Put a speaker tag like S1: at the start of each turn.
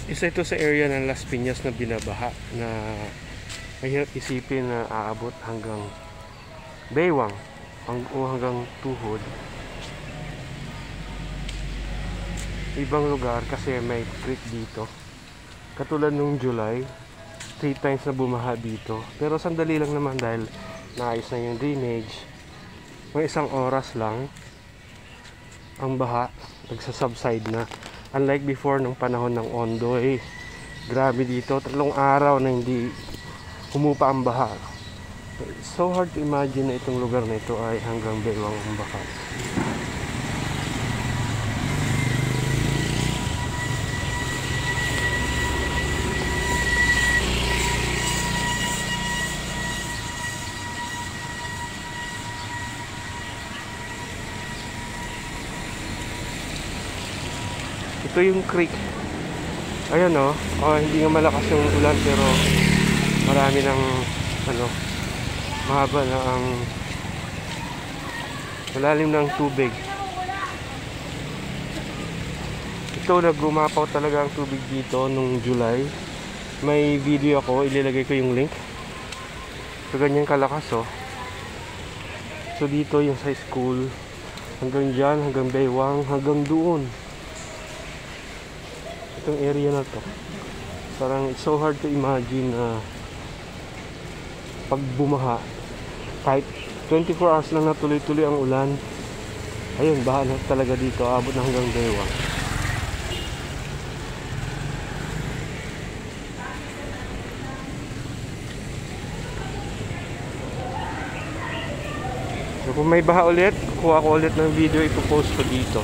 S1: Isa ito sa area ng Las Piñas na binabaha na mahirap isipin na aabot hanggang baywang o hanggang tuhod. Ibang lugar kasi may creek dito. Katulad nung July, 3 times na bumaha dito. Pero sandali lang naman dahil naayos na yung drainage. Mga 1 oras lang ang baha, nagsasubside na. Unlike before nung panahon ng Ondoy, grabe dito, 3 araw na hindi humupa ang baha. It's so hard to imagine na itong lugar na ito ay hanggang baywang ang baha. Ito yung creek. Ayan o. Hindi nga malakas yung ulan pero marami ng mahaba na ang malalim ng tubig. Ito, nagrumapaw talaga ang tubig dito nung July. May video ako, ilalagay ko yung link. So ganyan kalakas o. So dito yung sa school, hanggang dyan, hanggang baywang, hanggang doon. Itong area na to, parang it's so hard to imagine na pag bumaha, kahit 24 hours lang na tuloy-tuloy ang ulan, ayun, baha na talaga dito, abot na hanggang baywang. So kung may baha ulit, kuha ko ulit ng video, ipopost ko dito.